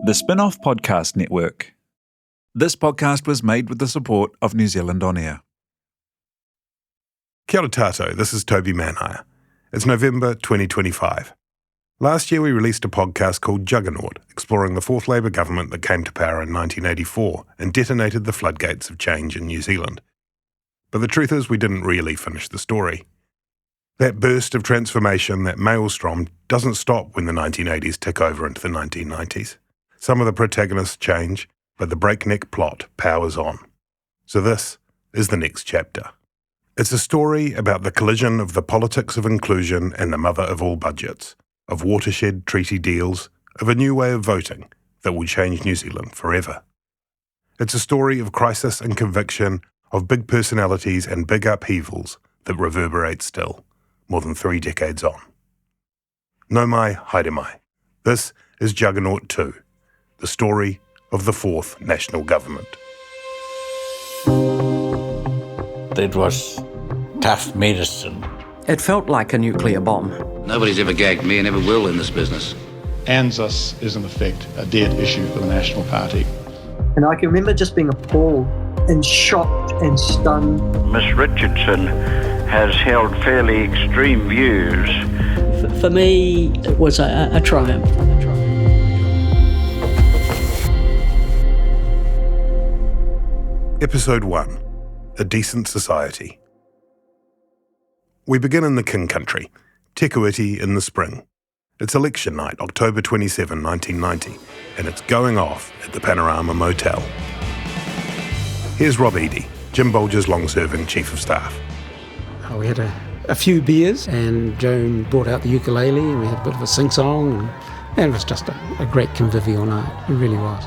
The Spin-Off Podcast Network. This podcast was made with the support of New Zealand On Air. Kia ora tātou, this is Toby Manhire. It's November 2025. Last year we released a podcast called Juggernaut, exploring the fourth Labour government that came to power in 1984 and detonated the floodgates of change in New Zealand. But the truth is we didn't really finish the story. That burst of transformation, that maelstrom, doesn't stop when the 1980s tick over into the 1990s. Some of the protagonists change, but the breakneck plot powers on. So this is the next chapter. It's a story about the collision of the politics of inclusion and the mother of all budgets, of watershed treaty deals, of a new way of voting that will change New Zealand forever. It's a story of crisis and conviction, of big personalities and big upheavals that reverberate still, more than 3 decades on. No mai, haere mai. This is Juggernaut 2, the story of the fourth national government. It was tough medicine. It felt like a nuclear bomb. Nobody's ever gagged me and never will in this business. ANZUS is in effect a dead issue for the National Party. And I can remember just being appalled and shocked and stunned. Miss Richardson has held fairly extreme views. For me, it was a triumph. Episode 1. A Decent Society. We begin in the King Country, Te Kuiti in the spring. It's election night, October 27, 1990, and it's going off at the Panorama Motel. Here's Rob Eaddy, Jim Bolger's long-serving Chief of Staff. We had a few beers and Joan brought out the ukulele and we had a bit of a sing-song and it was just a great convivial night. It really was.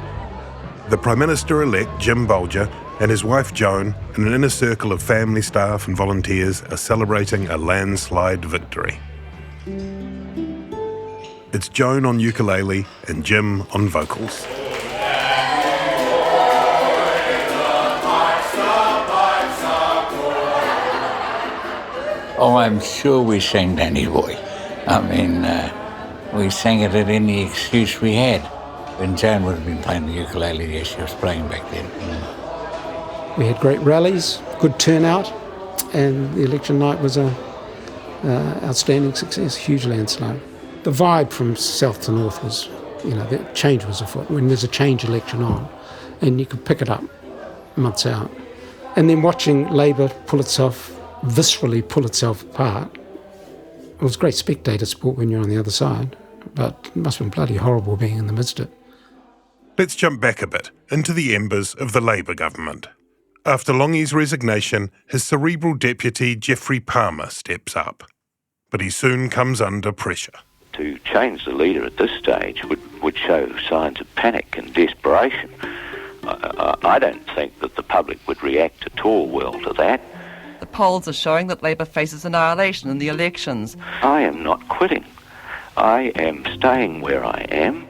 The Prime Minister-elect, Jim Bolger, and his wife Joan, and an inner circle of family, staff and volunteers are celebrating a landslide victory. It's Joan on ukulele and Jim on vocals. Oh, I'm sure we sang Danny Boy. I mean, we sang it at any excuse we had. When Joan would have been playing the ukulele, yes, she was playing back then. We had great rallies, good turnout, and the election night was a outstanding success, huge landslide. The vibe from south to north was, the change was afoot. When there's a change election on, and you could pick it up months out. And then watching Labour viscerally pull itself apart, it was great spectator sport when you're on the other side, but it must have been bloody horrible being in the midst of it. Let's jump back a bit into the embers of the Labour government. After Longy's resignation, his cerebral deputy, Geoffrey Palmer, steps up. But he soon comes under pressure. To change the leader at this stage would show signs of panic and desperation. I don't think that the public would react at all well to that. The polls are showing that Labour faces annihilation in the elections. I am not quitting. I am staying where I am.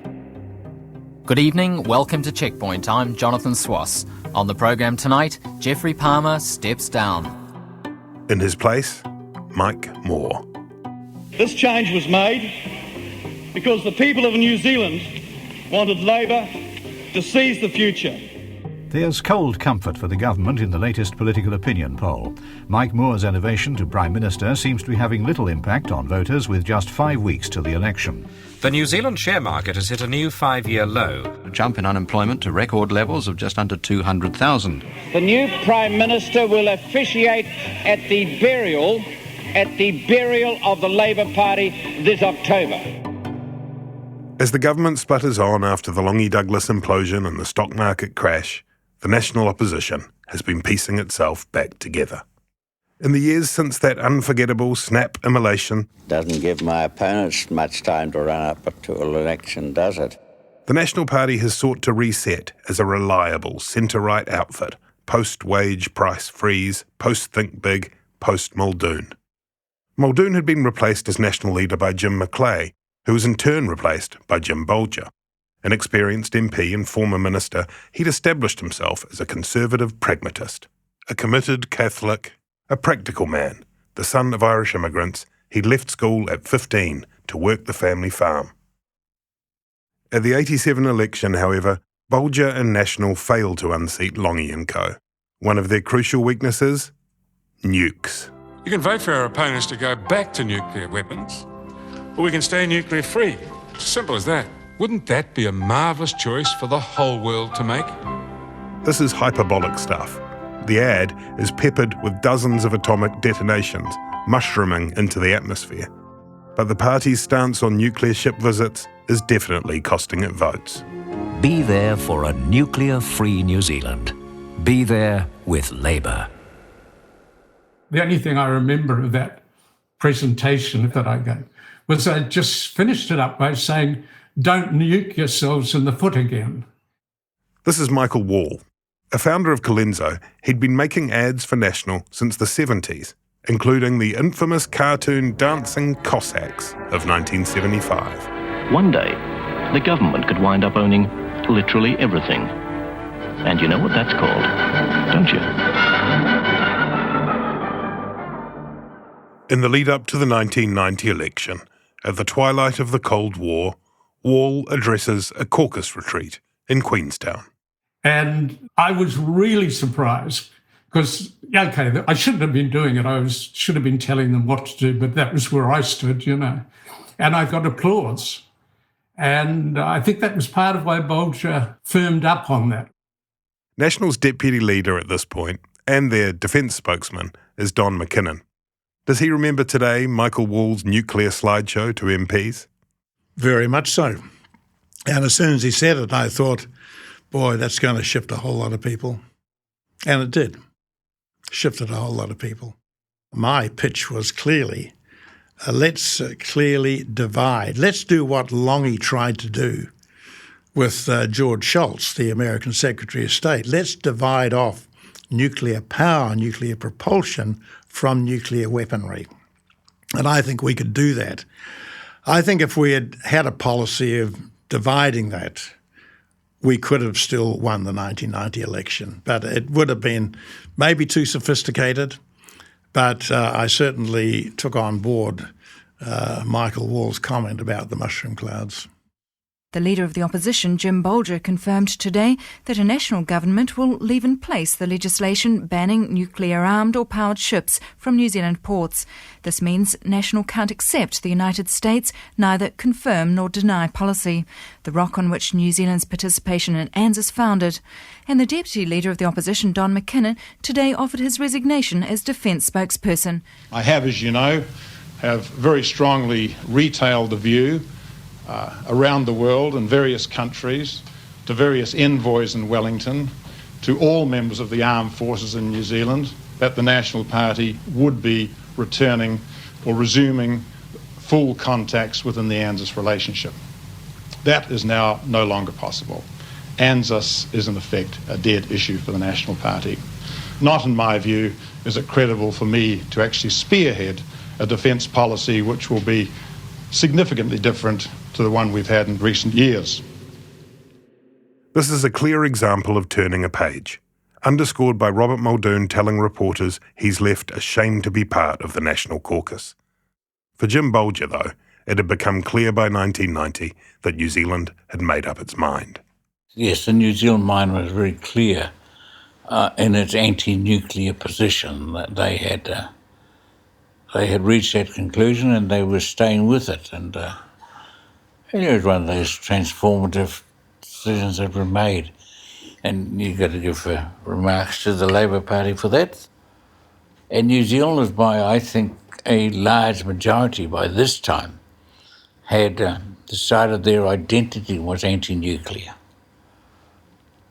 Good evening, welcome to Checkpoint. I'm Jonathan Swass. On the programme tonight, Geoffrey Palmer steps down. In his place, Mike Moore. This change was made because the people of New Zealand wanted Labour to seize the future. There's cold comfort for the government in the latest political opinion poll. Mike Moore's elevation to Prime Minister seems to be having little impact on voters with just 5 weeks to the election. The New Zealand share market has hit a new 5-year low. A jump in unemployment to record levels of just under 200,000. The new Prime Minister will officiate at the burial of the Labour Party this October. As the government sputters on after the Longy Douglas implosion and the stock market crash, the national opposition has been piecing itself back together. In the years since that unforgettable snap immolation, doesn't give my opponents much time to run up to an election, does it? The National Party has sought to reset as a reliable centre-right outfit, post-wage price freeze, post-think big, post-Muldoon. Muldoon had been replaced as national leader by Jim Macleay, who was in turn replaced by Jim Bolger. An experienced MP and former minister, he'd established himself as a conservative pragmatist, a committed Catholic, a practical man, the son of Irish immigrants. He'd left school at 15 to work the family farm. At the 87 election, however, Bolger and National failed to unseat Longy and Co. One of their crucial weaknesses? Nukes. You can vote for our opponents to go back to nuclear weapons, or we can stay nuclear free. It's as simple as that. Wouldn't that be a marvellous choice for the whole world to make? This is hyperbolic stuff. The ad is peppered with dozens of atomic detonations, mushrooming into the atmosphere. But the party's stance on nuclear ship visits is definitely costing it votes. Be there for a nuclear-free New Zealand. Be there with Labour. The only thing I remember of that presentation that I gave was I just finished it up by saying, "Don't nuke yourselves in the foot again." This is Michael Wall. A founder of Colenso, he'd been making ads for National since the 70s, including the infamous cartoon Dancing Cossacks of 1975. One day, the government could wind up owning literally everything. And you know what that's called, don't you? In the lead-up to the 1990 election, at the twilight of the Cold War, Wall addresses a caucus retreat in Queenstown. And I was really surprised because, okay, I shouldn't have been doing it. Should have been telling them what to do, but that was where I stood, you know. And I got applause. And I think that was part of why Bolger firmed up on that. National's deputy leader at this point, and their defence spokesman, is Don McKinnon. Does he remember today Michael Wall's nuclear slideshow to MPs? Very much so. And as soon as he said it, I thought, boy, that's going to shift a whole lot of people. And it did. Shifted a whole lot of people. My pitch was clearly, let's clearly divide. Let's do what Longy tried to do with George Shultz, the American Secretary of State. Let's divide off nuclear power, nuclear propulsion from nuclear weaponry. And I think we could do that. I think if we had had a policy of dividing that, we could have still won the 1990 election. But it would have been maybe too sophisticated. But I certainly took on board Michael Wall's comment about the mushroom clouds. The Leader of the Opposition, Jim Bolger, confirmed today that a national government will leave in place the legislation banning nuclear-armed or powered ships from New Zealand ports. This means National can't accept the United States, neither confirm nor deny policy, the rock on which New Zealand's participation in ANZ is founded. And the Deputy Leader of the Opposition, Don McKinnon, today offered his resignation as Defence spokesperson. I have, as you know, very strongly retailed the view around the world in various countries, to various envoys in Wellington, to all members of the armed forces in New Zealand, that the National Party would be returning or resuming full contacts within the ANZUS relationship. That is now no longer possible. ANZUS is in effect a dead issue for the National Party. Not, in my view, is it credible for me to actually spearhead a defence policy which will be significantly different to the one we've had in recent years. This is a clear example of turning a page, underscored by Robert Muldoon telling reporters he's left ashamed to be part of the National Caucus. For Jim Bolger, though, it had become clear by 1990 that New Zealand had made up its mind. Yes, the New Zealand mind was very clear in its anti-nuclear position. That they had reached that conclusion and they were staying with it. And it was one of those transformative decisions that were made. And you've got to give remarks to the Labour Party for that. And New Zealanders, by, I think, a large majority by this time, had decided their identity was anti-nuclear.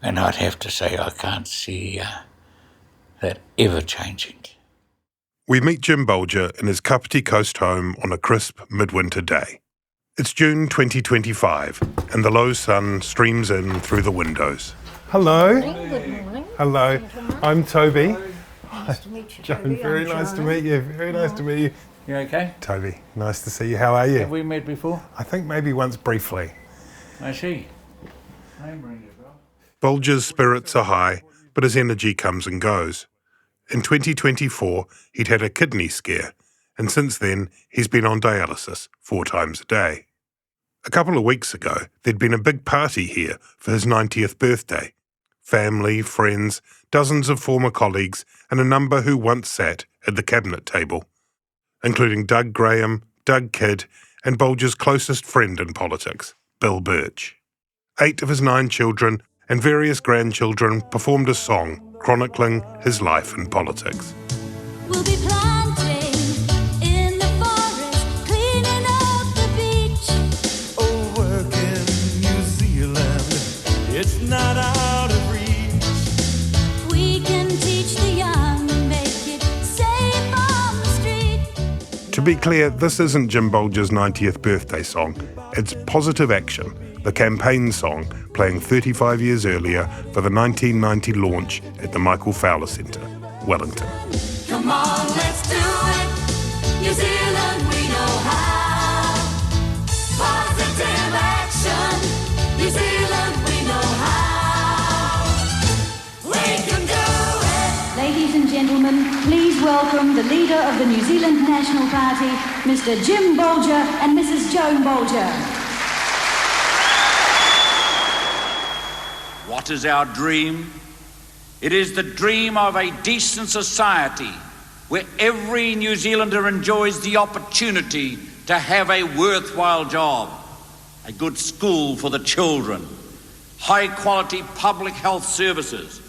And I'd have to say I can't see that ever changing. We meet Jim Bolger in his Kapiti Coast home on a crisp midwinter day. It's June 2025, and the low sun streams in through the windows. Hello. Good morning. Hello. I'm Toby. Nice to meet you. John, very nice to meet you. Very nice to meet you. You okay? Toby, nice to see you. How are you? Have we met before? I think maybe once briefly. I see. Name rings a bell. Bolger's spirits are high, but his energy comes and goes. In 2024, he'd had a kidney scare, and since then, he's been on dialysis 4 times a day. A couple of weeks ago, there'd been a big party here for his 90th birthday. Family, friends, dozens of former colleagues, and a number who once sat at the cabinet table, including Doug Graham, Doug Kidd, and Bolger's closest friend in politics, Bill Birch. 8 of his 9 children and various grandchildren performed a song chronicling his life in politics. We'll be planting in the forest, cleaning up the beach. Oh, work in New Zealand, it's not out of reach. We can teach the young, make it safe on the street. To be clear, this isn't Jim Bolger's 90th birthday song. It's Positive Action, the campaign song playing 35 years earlier for the 1990 launch at the Michael Fowler Centre, Wellington. Come on, let's do it. New Zealand, we know how. Positive action. New Zealand, we know how. We can do it. Ladies and gentlemen, please welcome the leader of the New Zealand National Party, Mr. Jim Bolger and Mrs. Joan Bolger. What is our dream? It is the dream of a decent society where every New Zealander enjoys the opportunity to have a worthwhile job, a good school for the children, high-quality public health services,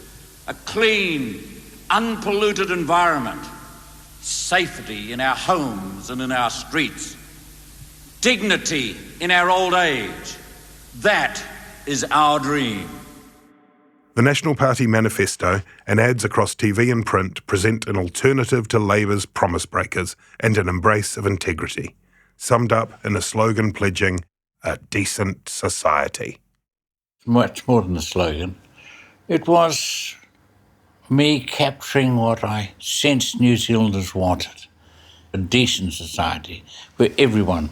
a clean, unpolluted environment, safety in our homes and in our streets, dignity in our old age. That is our dream. The National Party manifesto and ads across TV and print present an alternative to Labour's promise breakers and an embrace of integrity, summed up in a slogan pledging a decent society. Much more than a slogan. It was me capturing what I sensed New Zealanders wanted, a decent society where everyone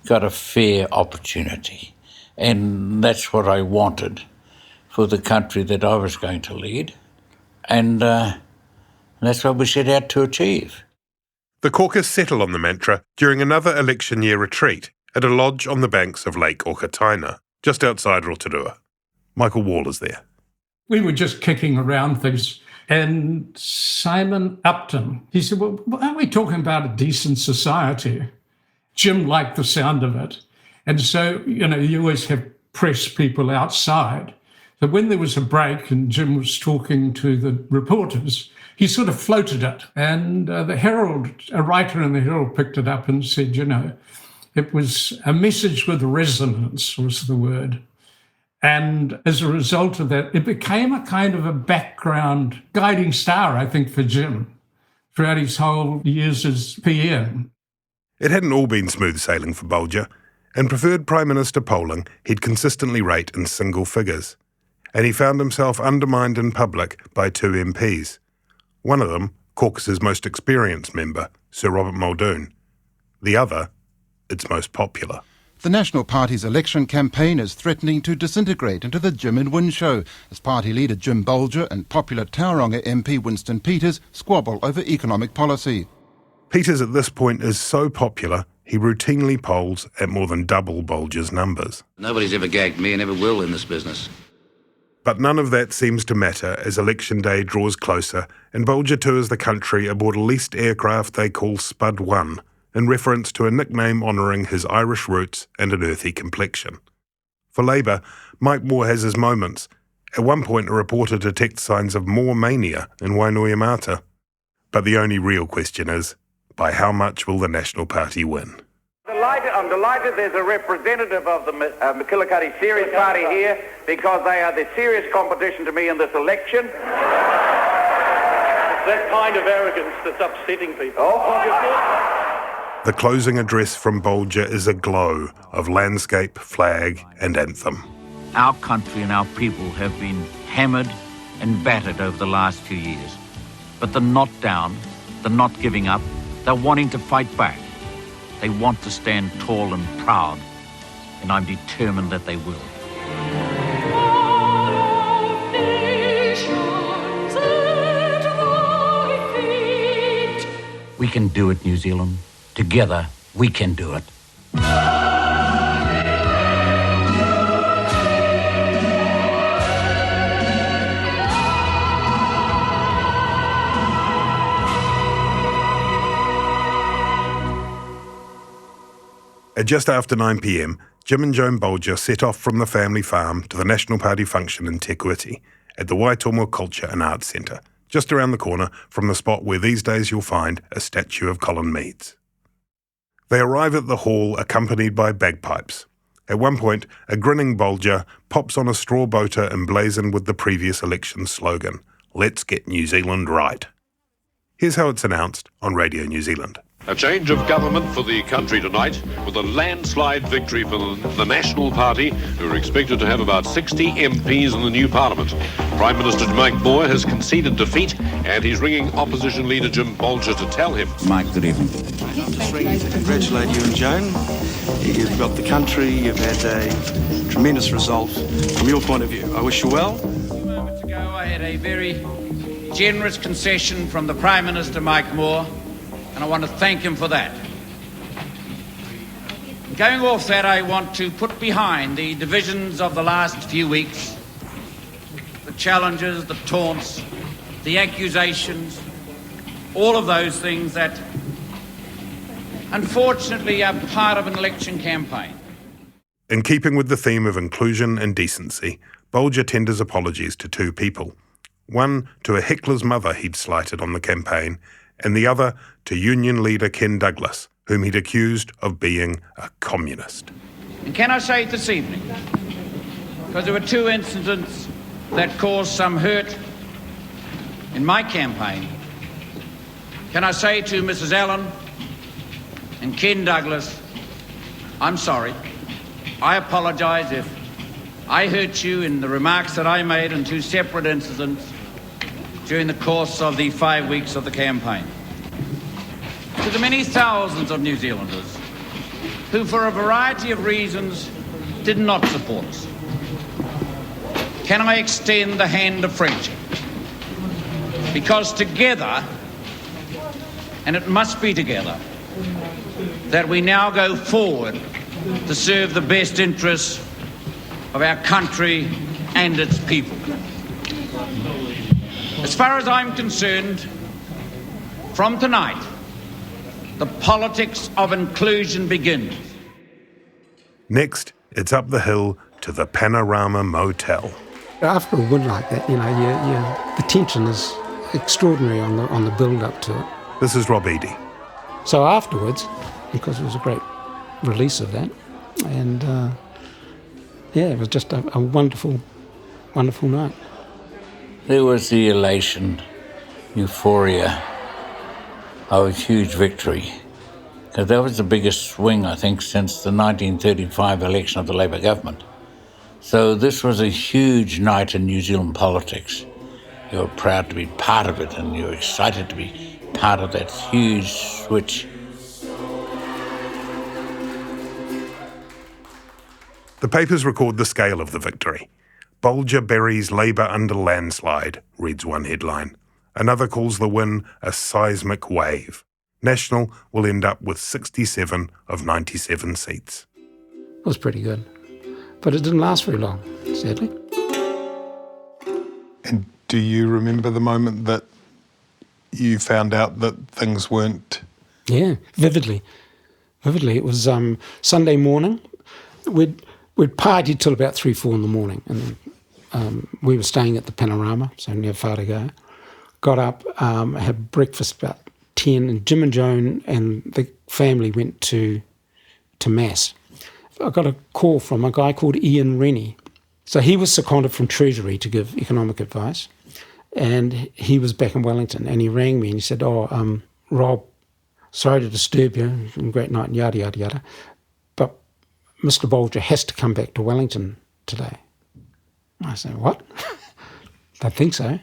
got a fair opportunity. And that's what I wanted for the country that I was going to lead, and that's what we set out to achieve. The caucus settled on the mantra during another election year retreat at a lodge on the banks of Lake Okataina, just outside Rotorua. Michael Wall is there. We were just kicking around things, and Simon Upton, he said, well, aren't we talking about a decent society? Jim liked the sound of it. And so, you always have press people outside. So when there was a break and Jim was talking to the reporters, he sort of floated it. And the Herald, a writer in the Herald picked it up and said, it was a message with resonance was the word. And as a result of that, it became a kind of a background guiding star, I think, for Jim throughout his whole years as PM. It hadn't all been smooth sailing for Bolger. In preferred Prime Minister polling, he'd consistently rate in single figures. And he found himself undermined in public by 2 MPs. One of them, caucus's most experienced member, Sir Robert Muldoon. The other, its most popular. The National Party's election campaign is threatening to disintegrate into the Jim and Win show as party leader Jim Bolger and popular Tauranga MP Winston Peters squabble over economic policy. Peters at this point is so popular, he routinely polls at more than double Bolger's numbers. Nobody's ever gagged me and never will in this business. But none of that seems to matter as election day draws closer and Bolger tours the country aboard a leased aircraft they call Spud 1, in reference to a nickname honouring his Irish roots and an earthy complexion. For Labour, Mike Moore has his moments. At one point, a reporter detects signs of Moore mania in Wainuiomata. But the only real question is, by how much will the National Party win? I'm delighted there's a representative of the McKillicuddy Serious Party here because they are the serious competition to me in this election. It's that kind of arrogance that's upsetting people. The closing address from Bolger is a glow of landscape, flag and anthem. Our country and our people have been hammered and battered over the last few years. But they're not down, they're not giving up, they're wanting to fight back. They want to stand tall and proud, and I'm determined that they will. We can do it, New Zealand. Together, we can do it. At just after 9 p.m, Jim and Joan Bolger set off from the family farm to the National Party function in Te Kuiti at the Waitomo Culture and Arts Centre, just around the corner from the spot where these days you'll find a statue of Colin Meads. They arrive at the hall accompanied by bagpipes. At one point, a grinning Bolger pops on a straw boater emblazoned with the previous election slogan, "Let's get New Zealand right." Here's how it's announced on Radio New Zealand. A change of government for the country tonight, with a landslide victory for the National Party, who are expected to have about 60 MPs in the new parliament. Prime Minister Mike Moore has conceded defeat, and he's ringing opposition leader Jim Bolger to tell him. Mike, good evening. I'm just ringing to congratulate you and Joan. You've got the country, you've had a tremendous result from your point of view. I wish you well. Moments ago, I had a very generous concession from the Prime Minister Mike Moore, and I want to thank him for that. Going off that, I want to put behind the divisions of the last few weeks, the challenges, the taunts, the accusations, all of those things that unfortunately are part of an election campaign. In keeping with the theme of inclusion and decency, Bolger tenders apologies to two people. One to a heckler's mother he'd slighted on the campaign, and the other to union leader Ken Douglas, whom he'd accused of being a communist. And can I say this evening, because there were two incidents that caused some hurt in my campaign, can I say to Mrs. Allen and Ken Douglas, I'm sorry. I apologise if I hurt you in the remarks that I made in two separate incidents during the course of the 5 weeks of the campaign. To the many thousands of New Zealanders who, for a variety of reasons, did not support us, can I extend the hand of friendship? Because together, and it must be together, that we now go forward to serve the best interests of our country and its people. As far as I'm concerned, from tonight, the politics of inclusion begins. Next, it's up the hill to the Panorama Motel. After a win like that, the tension is extraordinary on the build-up to it. This is Rob Eaddy. So afterwards, because it was a great release of that, and it was just a wonderful, wonderful night. There was the elation, euphoria of a huge victory. Because that was the biggest swing, I think, since the 1935 election of the Labour government. So this was a huge night in New Zealand politics. You were proud to be part of it, and you were excited to be part of that huge switch. The papers record the scale of the victory. Bolger buries Labour under landslide, reads one headline. Another calls the win a seismic wave. National will end up with 67 of 97 seats. It was pretty good. But it didn't last very long, sadly. And do you remember the moment that you found out that things weren't? Yeah, vividly. It was Sunday morning. We'd partied till about 3-4 in the morning, and we were staying at the Panorama, so near far to go. Got up, had breakfast about 10, and Jim and Joan and the family went to Mass. I got a call from a guy called Ian Rennie. So he was seconded from Treasury to give economic advice, and he was back in Wellington, and he rang me and he said, Rob, sorry to disturb you, great night, and yada, yada, yada, but Mr. Bolger has to come back to Wellington today. I said, what? I think so,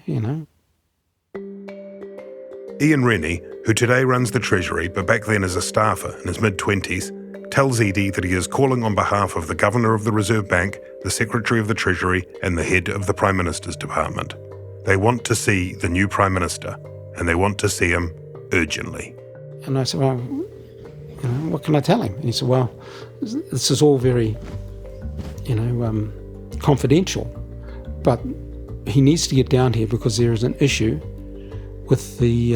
Ian Rennie, who today runs the Treasury but back then as a staffer in his mid-20s, tells Eaddy that he is calling on behalf of the Governor of the Reserve Bank, the Secretary of the Treasury and the head of the Prime Minister's Department. They want to see the new Prime Minister, and they want to see him urgently. And I said, well, what can I tell him? And he said, well, this is all very, confidential, but he needs to get down here because there is an issue with the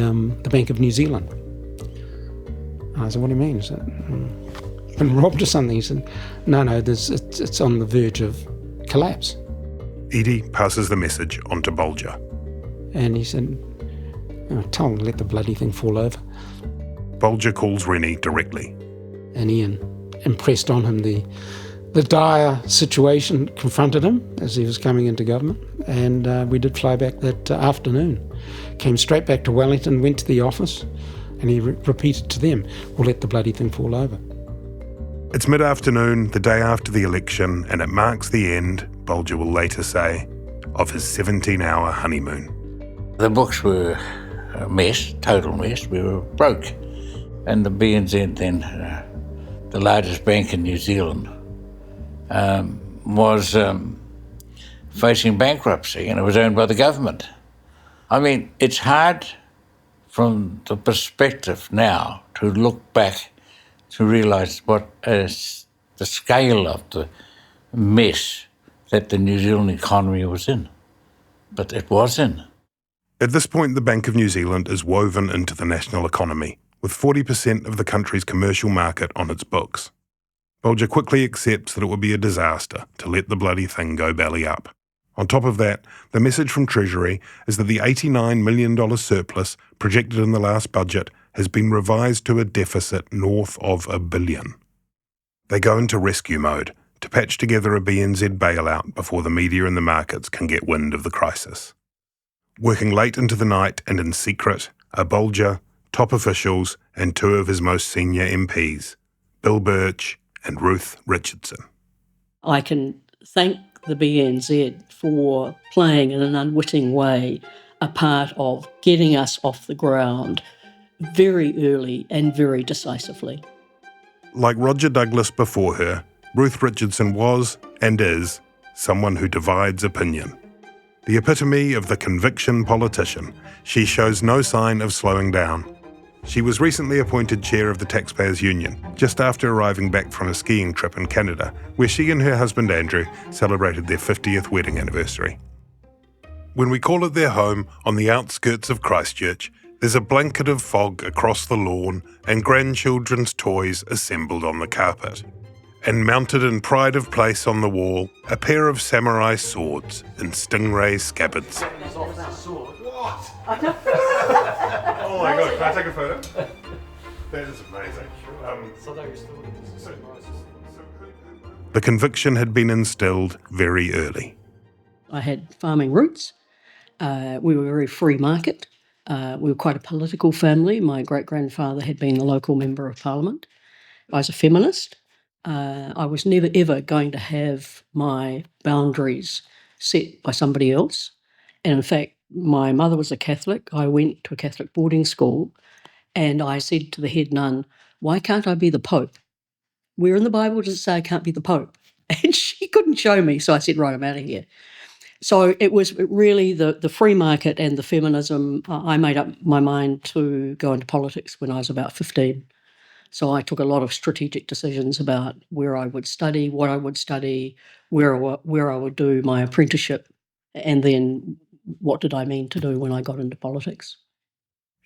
Bank of New Zealand. And I said, what do you mean? He said, been robbed or something. He said, no, it's on the verge of collapse. Eaddy passes the message on to Bolger. And he said, oh, tell him, let the bloody thing fall over. Bolger calls Rennie directly. And Ian impressed on him the dire situation confronted him as he was coming into government. And we did fly back that afternoon. Came straight back to Wellington, went to the office, and he repeated to them, we'll let the bloody thing fall over. It's mid-afternoon, the day after the election, and it marks the end, Bolger will later say, of his 17-hour honeymoon. The books were a mess, total mess. We were broke. And the BNZ then, the largest bank in New Zealand, was facing bankruptcy, and it was owned by the government. I mean, it's hard from the perspective now to look back to realise what is the scale of the mess that the New Zealand economy was in. But it was in. At this point, the Bank of New Zealand is woven into the national economy, with 40% of the country's commercial market on its books. Bolger quickly accepts that it would be a disaster to let the bloody thing go belly up. On top of that, the message from Treasury is that the $89 million surplus projected in the last budget has been revised to a deficit north of $1 billion. They go into rescue mode to patch together a BNZ bailout before the media and the markets can get wind of the crisis. Working late into the night and in secret are Bolger, top officials, and two of his most senior MPs, Bill Birch and Ruth Richardson. I can thank the BNZ for playing in an unwitting way a part of getting us off the ground very early and very decisively. Like Roger Douglas before her, Ruth Richardson was, and is, someone who divides opinion. The epitome of the conviction politician, she shows no sign of slowing down. She was recently appointed chair of the Taxpayers Union, just after arriving back from a skiing trip in Canada, where she and her husband Andrew celebrated their 50th wedding anniversary. When we call at their home on the outskirts of Christchurch, there's a blanket of fog across the lawn and grandchildren's toys assembled on the carpet. And mounted in pride of place on the wall, a pair of samurai swords in stingray scabbards. What? Oh my God, can I take a photo? That is amazing. The conviction had been instilled very early. I had farming roots. We were a very free market. We were quite a political family. My great-grandfather had been the local member of parliament. I was a feminist. I was never, ever going to have my boundaries set by somebody else. And in fact, my mother was a Catholic. I went to a Catholic boarding school and I said to the head nun, why can't I be the Pope? Where in the Bible does it say I can't be the Pope? And she couldn't show me, so I said, right, I'm out of here. So it was really the free market and the feminism. I made up my mind to go into politics when I was about 15. So I took a lot of strategic decisions about where I would study, what I would study, where I would do my apprenticeship, and then what did I mean to do when I got into politics.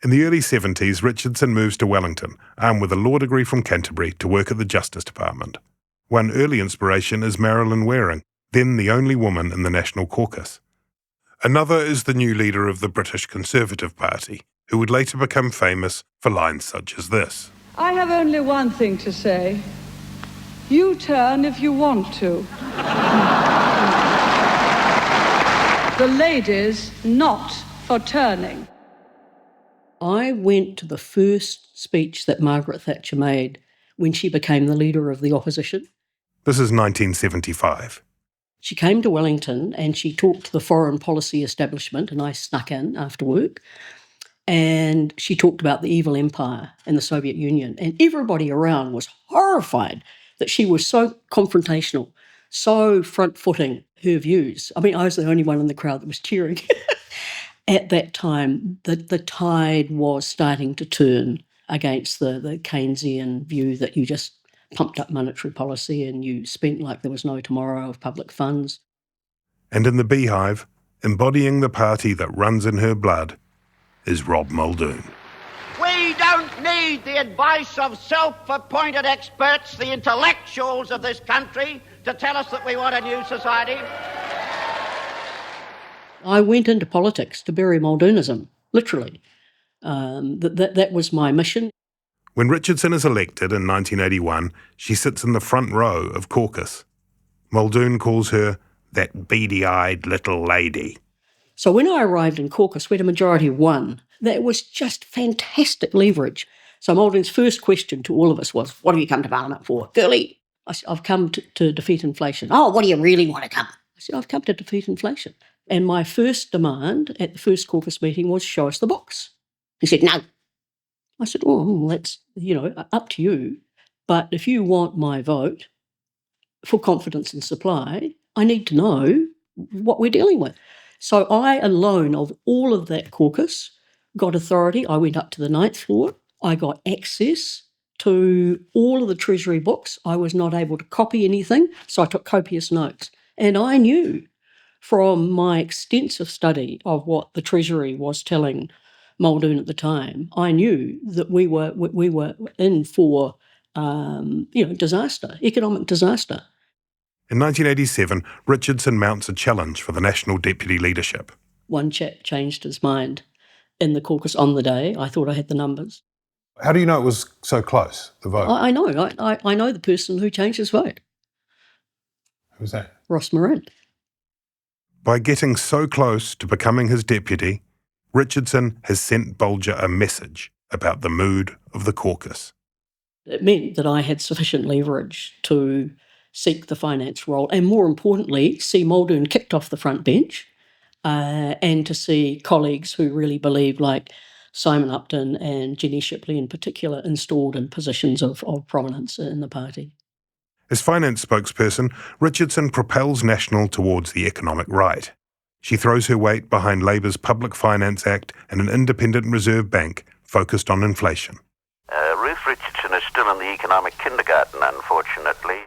In the early 70s, Richardson moves to Wellington, armed with a law degree from Canterbury, to work at the Justice Department. One early inspiration is Marilyn Waring, then the only woman in the National Caucus. Another is the new leader of the British Conservative Party, who would later become famous for lines such as this. I have only one thing to say. You turn if you want to. The ladies not for turning. I went to the first speech that Margaret Thatcher made when she became the leader of the opposition. This is 1975. She came to Wellington and she talked to the foreign policy establishment, and I snuck in after work. And she talked about the evil empire and the Soviet Union. And everybody around was horrified that she was so confrontational, so front-footing her views. I mean, I was the only one in the crowd that was cheering. At that time, the tide was starting to turn against the Keynesian view that you just pumped up monetary policy and you spent like there was no tomorrow of public funds. And in the Beehive, embodying the party that runs in her blood, is Rob Muldoon. We don't need the advice of self-appointed experts, the intellectuals of this country, to tell us that we want a new society. I went into politics to bury Muldoonism, literally. That was my mission. When Richardson is elected in 1981, she sits in the front row of caucus. Muldoon calls her that beady-eyed little lady. So when I arrived in caucus, we had a majority of one. That was just fantastic leverage. So Muldoon's first question to all of us was, what have you come to Parliament for? Girlie, I said, I've come to defeat inflation. Oh, what do you really want to come? I said, I've come to defeat inflation. And my first demand at the first caucus meeting was, show us the box. He said, no. I said, oh, that's, up to you. But if you want my vote for confidence in supply, I need to know what we're dealing with. So I alone, of all of that caucus, got authority. I went up to the 9th floor. I got access to all of the Treasury books. I was not able to copy anything, so I took copious notes. And I knew from my extensive study of what the Treasury was telling Muldoon at the time, I knew that we were in for disaster, economic disaster. In 1987, Richardson mounts a challenge for the national deputy leadership. One chap changed his mind in the caucus on the day. I thought I had the numbers. How do you know it was so close, the vote? I know. I know the person who changed his vote. Who's that? Ross Moran. By getting so close to becoming his deputy, Richardson has sent Bolger a message about the mood of the caucus. It meant that I had sufficient leverage to seek the finance role and, more importantly, see Muldoon kicked off the front bench and to see colleagues who really believed, like Simon Upton and Jenny Shipley in particular, installed in positions of prominence in the party. As finance spokesperson, Richardson propels National towards the economic right. She throws her weight behind Labour's Public Finance Act and an independent reserve bank focused on inflation. Ruth Richardson is still in the economic kindergarten, unfortunately.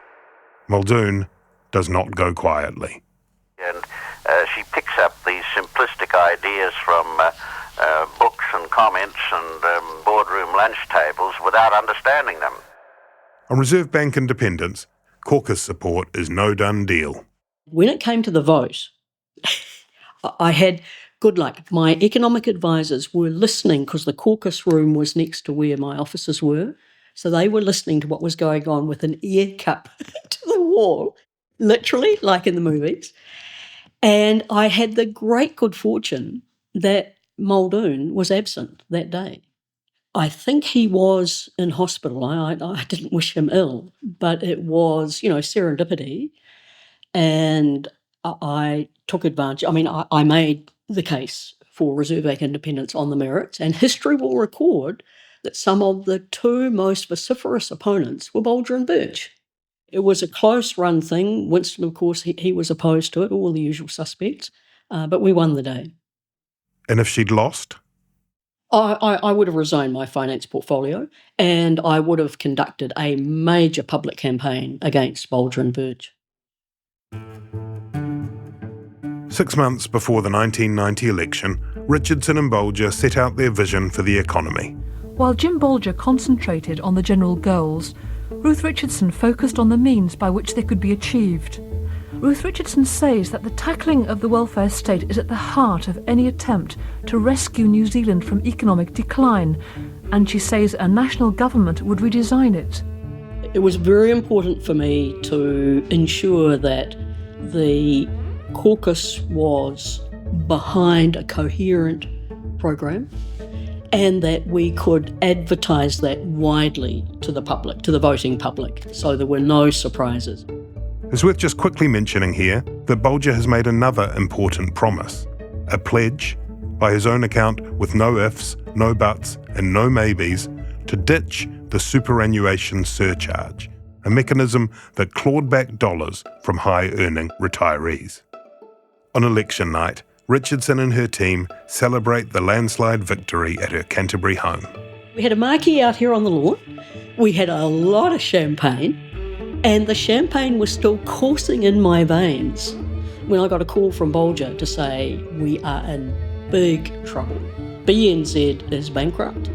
Muldoon does not go quietly. And she picks up these simplistic ideas from books and comments and boardroom lunch tables without understanding them. On Reserve Bank independence, caucus support is no done deal. When it came to the vote, I had good luck. My economic advisors were listening because the caucus room was next to where my offices were. So they were listening to what was going on with an ear cup to the wall, literally, like in the movies. And I had the great good fortune that Muldoon was absent that day. I think he was in hospital. I didn't wish him ill, but it was, serendipity. And I took advantage. I mean, I made the case for Reserve Bank independence on the merits, and history will record that some of the two most vociferous opponents were Bolger and Birch. It was a close-run thing. Winston, of course, he was opposed to it, all the usual suspects, but we won the day. And if she'd lost? I would have resigned my finance portfolio, and I would have conducted a major public campaign against Bolger and Birch. 6 months before the 1990 election, Richardson and Bolger set out their vision for the economy. While Jim Bolger concentrated on the general goals, Ruth Richardson focused on the means by which they could be achieved. Ruth Richardson says that the tackling of the welfare state is at the heart of any attempt to rescue New Zealand from economic decline, and she says a national government would redesign it. It was very important for me to ensure that the caucus was behind a coherent program and that we could advertise that widely to the public, to the voting public, so there were no surprises. It's worth just quickly mentioning here that Bolger has made another important promise, a pledge, by his own account with no ifs, no buts and no maybes, to ditch the superannuation surcharge, a mechanism that clawed back dollars from high-earning retirees. On election night, Richardson and her team celebrate the landslide victory at her Canterbury home. We had a marquee out here on the lawn. We had a lot of champagne, and the champagne was still coursing in my veins when I got a call from Bolger to say, we are in big trouble. BNZ is bankrupt.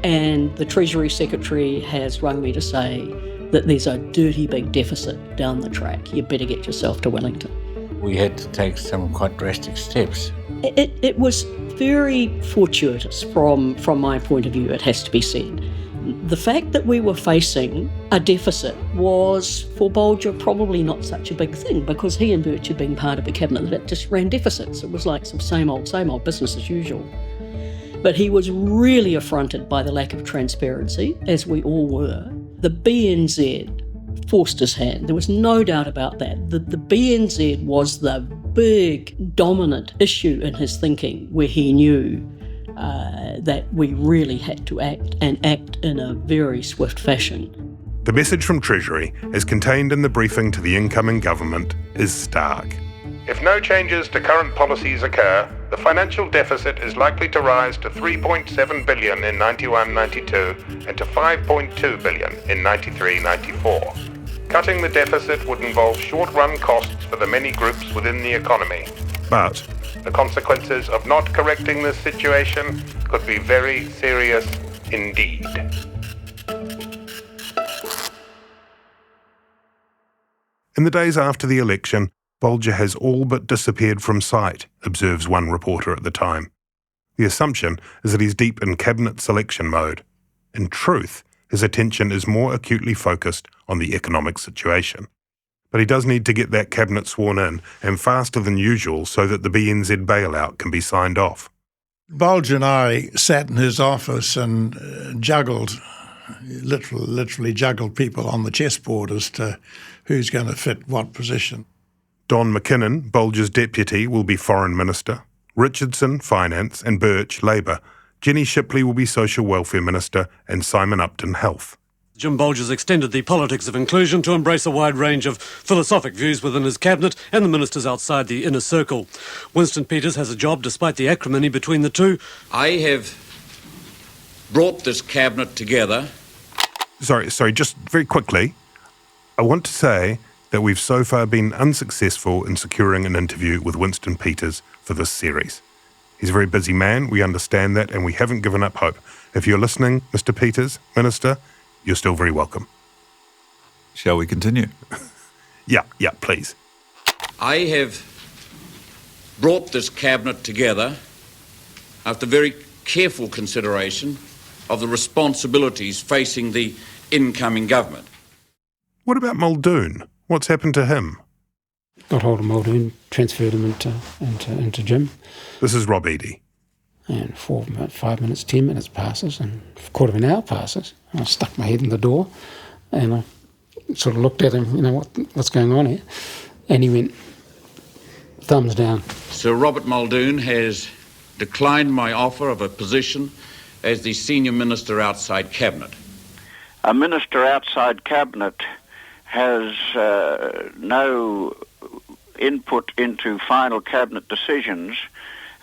And the Treasury Secretary has rung me to say that there's a dirty big deficit down the track. You better get yourself to Wellington. We had to take some quite drastic steps. It was very fortuitous from my point of view, it has to be said. The fact that we were facing a deficit was, for Bolger, probably not such a big thing, because he and Birch had been part of a cabinet that just ran deficits. It was like some same old business as usual. But he was really affronted by the lack of transparency, as we all were. The BNZ forced his hand. There was no doubt about that. The BNZ was the big dominant issue in his thinking, where he knew that we really had to act, and act in a very swift fashion. The message from Treasury, as contained in the briefing to the incoming government, is stark. If no changes to current policies occur, the financial deficit is likely to rise to 3.7 billion in 91-92 and to 5.2 billion in 93-94. Cutting the deficit would involve short-run costs for the many groups within the economy. But the consequences of not correcting this situation could be very serious indeed. In the days after the election, Bolger has all but disappeared from sight, observes one reporter at the time. The assumption is that he's deep in cabinet selection mode. In truth, his attention is more acutely focused on the economic situation. But he does need to get that cabinet sworn in, and faster than usual, so that the BNZ bailout can be signed off. Bolger and I sat in his office and literally juggled people on the chessboard as to who's going to fit what position. Don McKinnon, Bolger's deputy, will be Foreign Minister, Richardson, Finance, and Birch, Labour. Jenny Shipley will be Social Welfare Minister, and Simon Upton, Health. Jim Bolger's extended the politics of inclusion to embrace a wide range of philosophic views within his cabinet and the ministers outside the inner circle. Winston Peters has a job despite the acrimony between the two. I have brought this cabinet together. Sorry, just very quickly. I want to say that we've so far been unsuccessful in securing an interview with Winston Peters for this series. He's a very busy man, we understand that, and we haven't given up hope. If you're listening, Mr. Peters, Minister, you're still very welcome. Shall we continue? Yeah, please. I have brought this cabinet together after very careful consideration of the responsibilities facing the incoming government. What about Muldoon? What's happened to him? Got hold of Muldoon, transferred him into Jim. This is Rob Eaddy. And 5 minutes, 10 minutes passes, and a quarter of an hour passes. And I stuck my head in the door, and I sort of looked at him, what's going on here? And he went, thumbs down. Sir Robert Muldoon has declined my offer of a position as the senior minister outside cabinet. A minister outside cabinet has no input into final cabinet decisions,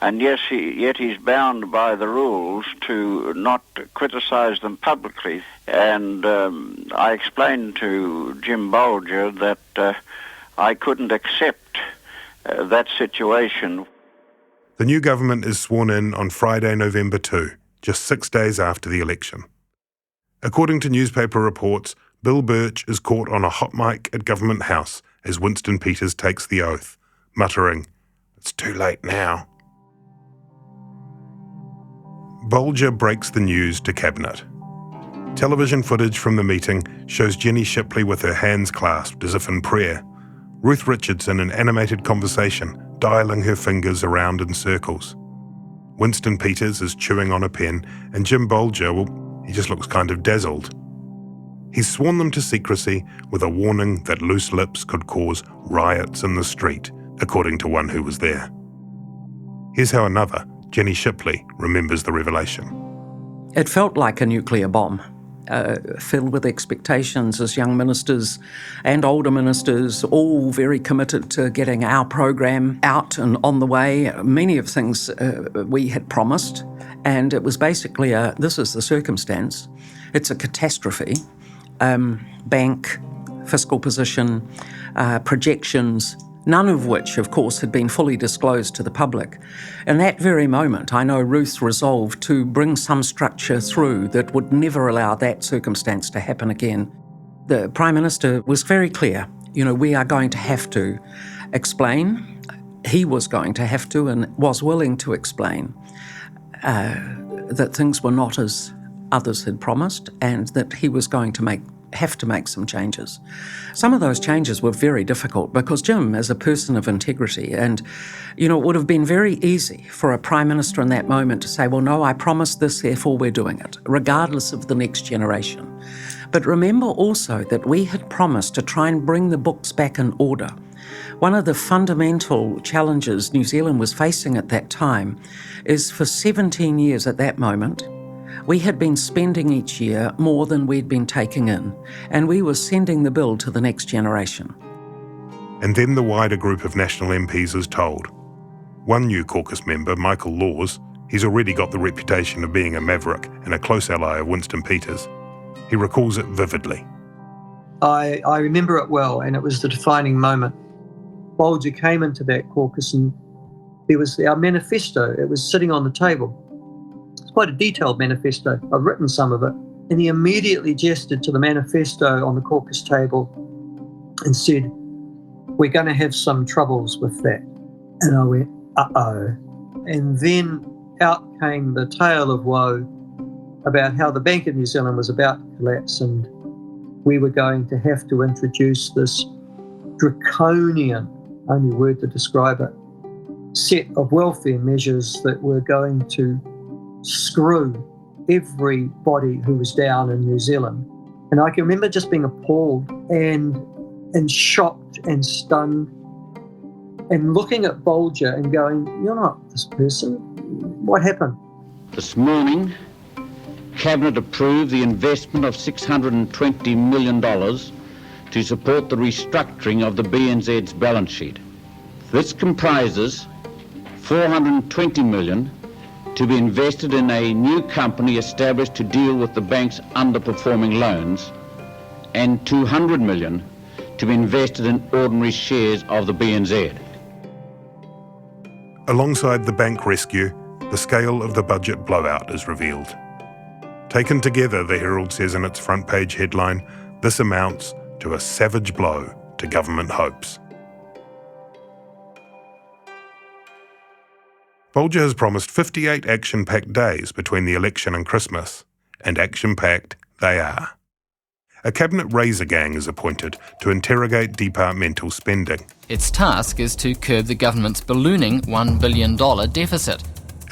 and yet he's bound by the rules to not criticise them publicly. And I explained to Jim Bolger that I couldn't accept that situation. The new government is sworn in on Friday, November 2, just 6 days after the election. According to newspaper reports, Bill Birch is caught on a hot mic at Government House as Winston Peters takes the oath, muttering, "It's too late now." Bolger breaks the news to Cabinet. Television footage from the meeting shows Jenny Shipley with her hands clasped as if in prayer, Ruth Richardson in animated conversation, dialing her fingers around in circles. Winston Peters is chewing on a pen, and Jim Bolger, he just looks kind of dazzled. He's sworn them to secrecy with a warning that loose lips could cause riots in the street, according to one who was there. Here's how another, Jenny Shipley, remembers the revelation. It felt like a nuclear bomb, filled with expectations as young ministers and older ministers, all very committed to getting our program out and on the way. Many of things we had promised, and it was basically this is the circumstance. It's a catastrophe. Bank, fiscal position, projections, none of which, of course, had been fully disclosed to the public. In that very moment, I know Ruth resolved to bring some structure through that would never allow that circumstance to happen again. The Prime Minister was very clear, we are going to have to explain. He was going to have to and was willing to explain that things were not as others had promised and that he was going to have to make some changes. Some of those changes were very difficult because Jim is a person of integrity and, it would have been very easy for a Prime Minister in that moment to say, well, no, I promised this, therefore we're doing it, regardless of the next generation. But remember also that we had promised to try and bring the books back in order. One of the fundamental challenges New Zealand was facing at that time is for 17 years at that moment, we had been spending each year more than we'd been taking in, and we were sending the bill to the next generation. And then the wider group of national MPs is told. One new caucus member, Michael Laws, he's already got the reputation of being a maverick and a close ally of Winston Peters. He recalls it vividly. I remember it well, and it was the defining moment. Bolger came into that caucus and there was our manifesto. It was sitting on the table. It's quite a detailed manifesto. I've written some of it. And he immediately gestured to the manifesto on the caucus table and said, we're going to have some troubles with that. And I went, uh-oh. And then out came the tale of woe about how the Bank of New Zealand was about to collapse and we were going to have to introduce this draconian, only word to describe it, set of welfare measures that were going to screw everybody who was down in New Zealand. And I can remember just being appalled and shocked and stunned and looking at Bolger and going, you're not this person. What happened? This morning, Cabinet approved the investment of $620 million to support the restructuring of the BNZ's balance sheet. This comprises $420 million to be invested in a new company established to deal with the bank's underperforming loans and $200 million to be invested in ordinary shares of the BNZ. Alongside the bank rescue, the scale of the budget blowout is revealed. Taken together, the Herald says in its front page headline, this amounts to a savage blow to government hopes. Bolger has promised 58 action-packed days between the election and Christmas, and action-packed they are. A cabinet razor gang is appointed to interrogate departmental spending. Its task is to curb the government's ballooning $1 billion deficit.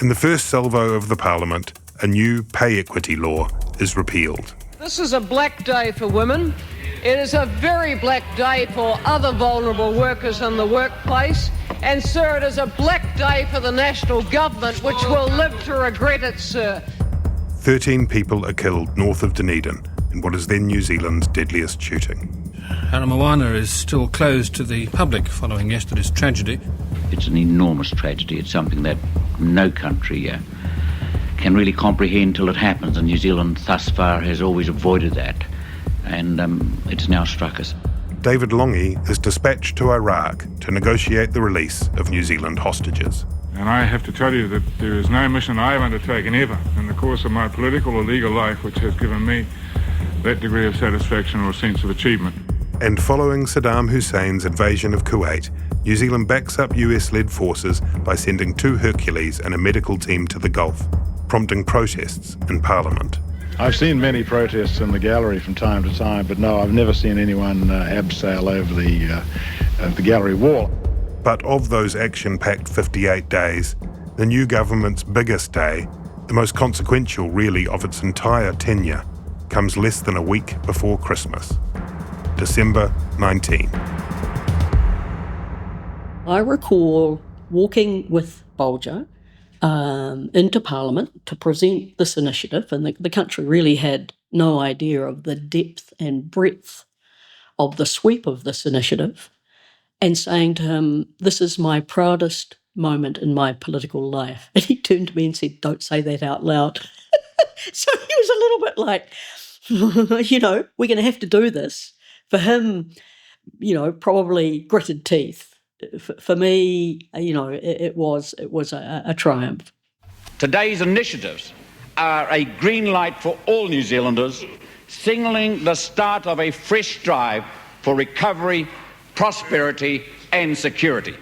In the first salvo of the Parliament, a new pay equity law is repealed. This is a black day for women. It is a very black day for other vulnerable workers in the workplace. And, sir, it is a black day for the national government, which will live to regret it, sir. 13 people are killed north of Dunedin in what is then New Zealand's deadliest shooting. Haramoana is still closed to the public following yesterday's tragedy. It's an enormous tragedy. It's something that no country can really comprehend till it happens, and New Zealand thus far has always avoided that, and it's now struck us. David Longy is dispatched to Iraq to negotiate the release of New Zealand hostages. And I have to tell you that there is no mission I've undertaken ever in the course of my political or legal life which has given me that degree of satisfaction or sense of achievement. And following Saddam Hussein's invasion of Kuwait, New Zealand backs up US-led forces by sending 2 Hercules and a medical team to the Gulf, prompting protests in Parliament. I've seen many protests in the gallery from time to time, but no, I've never seen anyone abseil over the gallery wall. But of those action-packed 58 days, the new government's biggest day, the most consequential really of its entire tenure, comes less than a week before Christmas, December 19. I recall walking with Bolger into Parliament to present this initiative, and the country really had no idea of the depth and breadth of the sweep of this initiative, and saying to him, this is my proudest moment in my political life. And he turned to me and said, don't say that out loud. So he was a little bit like, we're going to have to do this. For him, probably gritted teeth. for me, it was a triumph. Today's initiatives are a green light for all New Zealanders, signalling the start of a fresh drive for recovery, prosperity and security.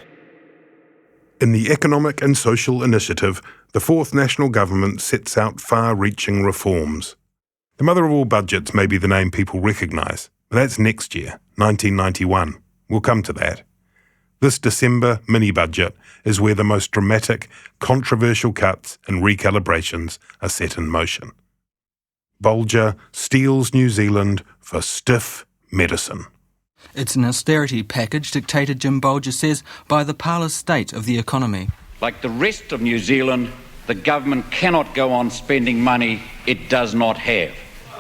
In the Economic and Social Initiative, the Fourth National Government sets out far-reaching reforms. The mother of all budgets may be the name people recognise, but that's next year, 1991. We'll come to that. This December mini-budget is where the most dramatic, controversial cuts and recalibrations are set in motion. Bolger steals New Zealand for stiff medicine. It's an austerity package dictated, Jim Bolger says, by the parlous state of the economy. Like the rest of New Zealand, the government cannot go on spending money it does not have.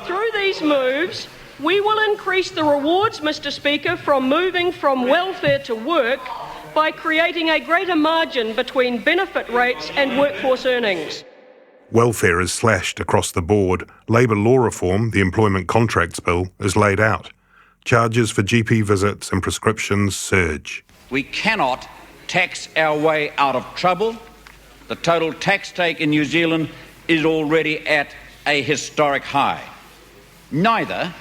Through these moves, we will increase the rewards, Mr. Speaker, from moving from welfare to work by creating a greater margin between benefit rates and workforce earnings. Welfare is slashed across the board. Labour law reform, the Employment Contracts Bill, is laid out. Charges for GP visits and prescriptions surge. We cannot tax our way out of trouble. The total tax take in New Zealand is already at a historic high. Neither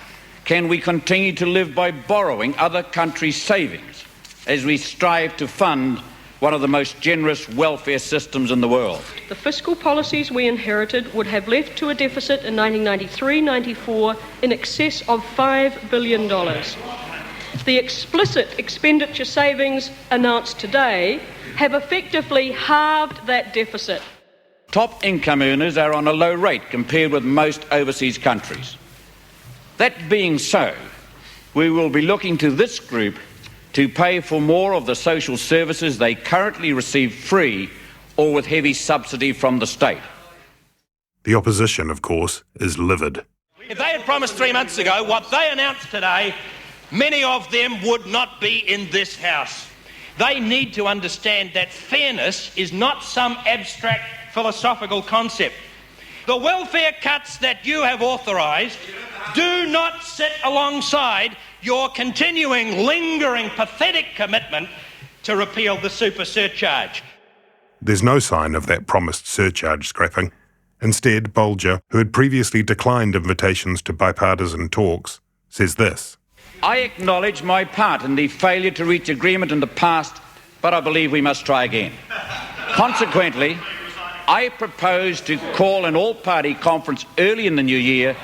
can we continue to live by borrowing other countries' savings as we strive to fund one of the most generous welfare systems in the world. The fiscal policies we inherited would have left to a deficit in 1993-94 in excess of $5 billion. The explicit expenditure savings announced today have effectively halved that deficit. Top income earners are on a low rate compared with most overseas countries. That being so, we will be looking to this group to pay for more of the social services they currently receive free or with heavy subsidy from the state. The opposition, of course, is livid. If they had promised 3 months ago what they announced today, many of them would not be in this House. They need to understand that fairness is not some abstract philosophical concept. The welfare cuts that you have authorised do not sit alongside your continuing, lingering, pathetic commitment to repeal the super surcharge. There's no sign of that promised surcharge scrapping. Instead, Bolger, who had previously declined invitations to bipartisan talks, says this. I acknowledge my part in the failure to reach agreement in the past, but I believe we must try again. Consequently, I propose to call an all-party conference early in the new year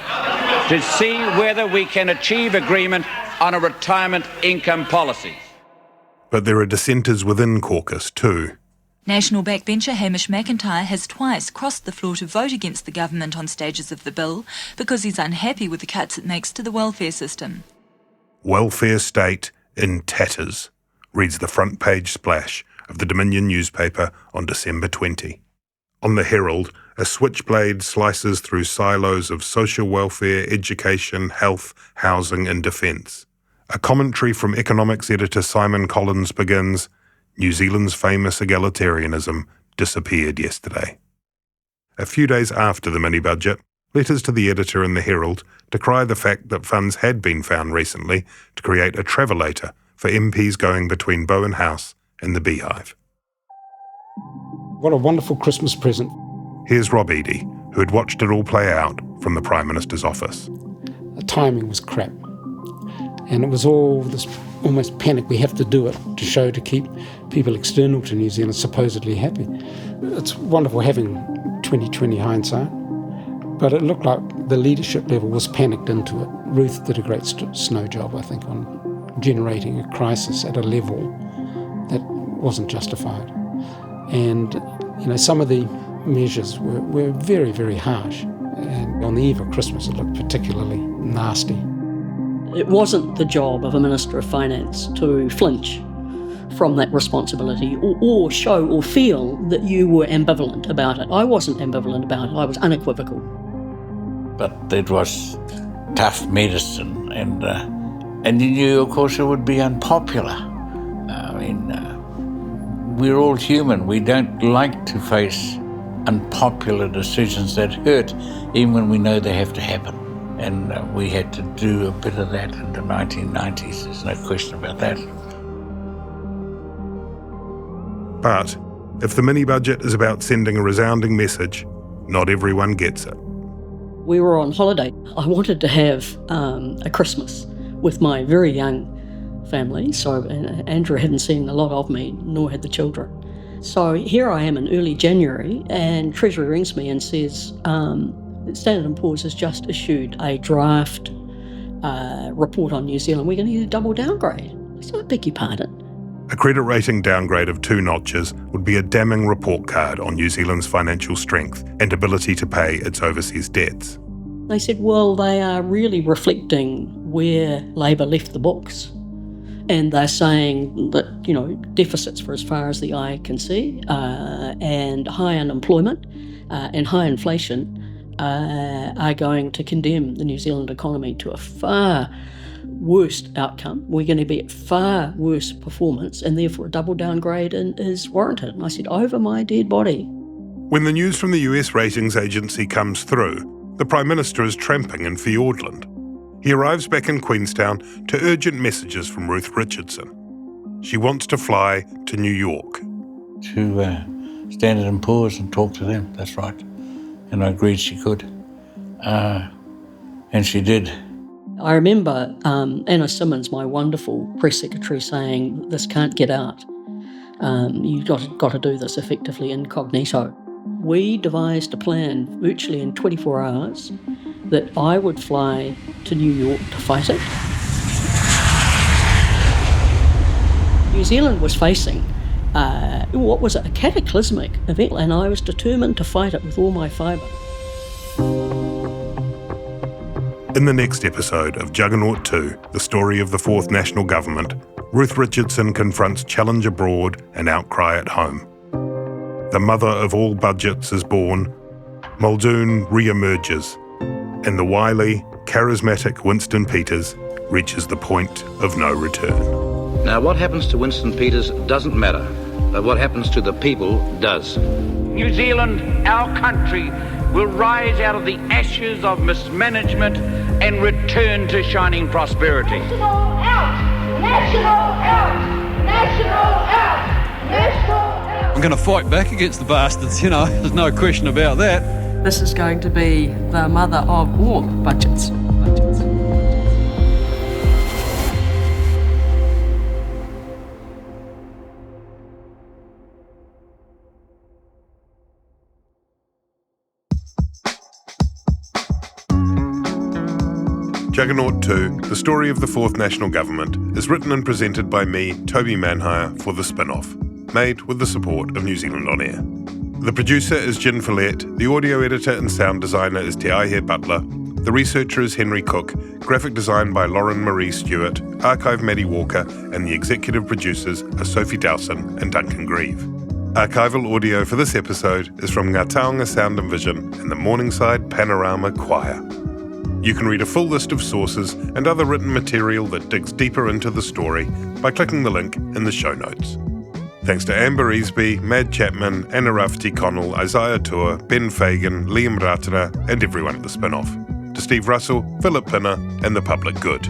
to see whether we can achieve agreement on a retirement income policy. But there are dissenters within caucus too. National backbencher Hamish McIntyre has twice crossed the floor to vote against the government on stages of the bill because he's unhappy with the cuts it makes to the welfare system. Welfare state in tatters, reads the front page splash of the Dominion newspaper on December 20. On the Herald, a switchblade slices through silos of social welfare, education, health, housing and defence. A commentary from economics editor Simon Collins begins, New Zealand's famous egalitarianism disappeared yesterday. A few days after the mini-budget, letters to the editor in the Herald decry the fact that funds had been found recently to create a travelator for MPs going between Bowen House and the Beehive. What a wonderful Christmas present. Here's Rob Eaddy, who had watched it all play out from the Prime Minister's office. The timing was crap. And it was all this almost panic. We have to do it to keep people external to New Zealand supposedly happy. It's wonderful having 20/20 hindsight, but it looked like the leadership level was panicked into it. Ruth did a great snow job, I think, on generating a crisis at a level that wasn't justified. And, some of the measures were very, very harsh. And on the eve of Christmas, it looked particularly nasty. It wasn't the job of a Minister of Finance to flinch from that responsibility or show or feel that you were ambivalent about it. I wasn't ambivalent about it. I was unequivocal. But it was tough medicine, and you knew, of course, it would be unpopular. We're all human. We don't like to face unpopular decisions that hurt, even when we know they have to happen. And we had to do a bit of that in the 1990s. There's no question about that. But if the mini-budget is about sending a resounding message, not everyone gets it. We were on holiday. I wanted to have a Christmas with my very young family, so Andrew hadn't seen a lot of me, nor had the children. So here I am in early January, and Treasury rings me and says, Standard & Poor's has just issued a draft report on New Zealand. We're going to get a double downgrade. I said, I beg your pardon. A credit rating downgrade of 2 notches would be a damning report card on New Zealand's financial strength and ability to pay its overseas debts. They said, well, they are really reflecting where Labor left the books. And they're saying that, deficits for as far as the eye can see, and high unemployment and high inflation are going to condemn the New Zealand economy to a far worse outcome. We're going to be at far worse performance, and therefore a double downgrade is warranted. And I said, over my dead body. When the news from the US ratings agency comes through, the Prime Minister is tramping in Fiordland. He arrives back in Queenstown to urgent messages from Ruth Richardson. She wants to fly to New York. To Standard & Poor's and talk to them, that's right. And I agreed she could. And she did. I remember Anna Simmons, my wonderful press secretary, saying, this can't get out. You've got to do this effectively incognito. We devised a plan virtually in 24 hours that I would fly to New York to fight it. New Zealand was facing what was a cataclysmic event, and I was determined to fight it with all my fibre. In the next episode of Juggernaut 2, the story of the Fourth National Government, Ruth Richardson confronts challenge abroad and outcry at home. The mother of all budgets is born, Muldoon re-emerges, and the wily, charismatic Winston Peters reaches the point of no return. Now, what happens to Winston Peters doesn't matter, but what happens to the people does. New Zealand, our country, will rise out of the ashes of mismanagement and return to shining prosperity. National out! National out! National out! National out! I'm going to fight back against the bastards, there's no question about that. This is going to be the mother of all budgets. Juggernaut 2, the story of the Fourth National Government, is written and presented by me, Toby Manhire, for The Spin-Off, made with the support of New Zealand On Air. The producer is Gin Follett, the audio editor and sound designer is Te Aihe Butler, the researcher is Henry Cook, graphic design by Lauren Marie Stewart, archive Maddie Walker, and the executive producers are Sophie Dowson and Duncan Grieve. Archival audio for this episode is from Ngā Taonga Sound and Vision and the Morningside Panorama Choir. You can read a full list of sources and other written material that digs deeper into the story by clicking the link in the show notes. Thanks to Amber Easby, Mad Chapman, Anna Rafferty Connell, Isaiah Tour, Ben Fagan, Liam Ratana, and everyone at The Spin-Off. To Steve Russell, Philip Pinner, and the public good.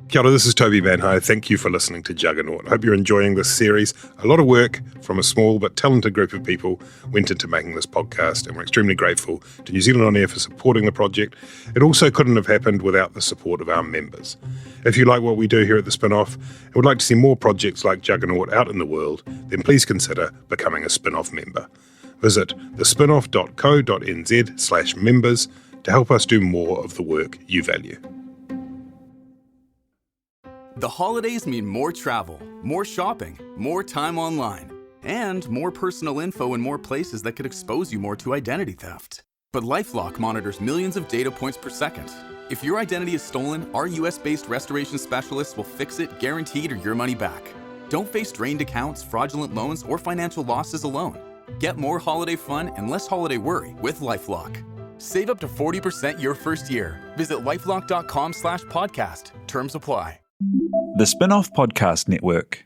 Kia ora, this is Toby Manhire. Thank you for listening to Juggernaut. I hope you're enjoying this series. A lot of work from a small but talented group of people went into making this podcast, and we're extremely grateful to New Zealand On Air for supporting the project. It also couldn't have happened without the support of our members. If you like what we do here at The Spin-Off and would like to see more projects like Juggernaut out in the world, then please consider becoming a Spin-Off member. Visit thespinoff.co.nz/members to help us do more of the work you value. The holidays mean more travel, more shopping, more time online, and more personal info in more places that could expose you more to identity theft. But LifeLock monitors millions of data points per second. If your identity is stolen, our US-based restoration specialists will fix it, guaranteed, or your money back. Don't face drained accounts, fraudulent loans, or financial losses alone. Get more holiday fun and less holiday worry with LifeLock. Save up to 40% your first year. Visit lifelock.com/podcast. Terms apply. The Spin-Off Podcast Network.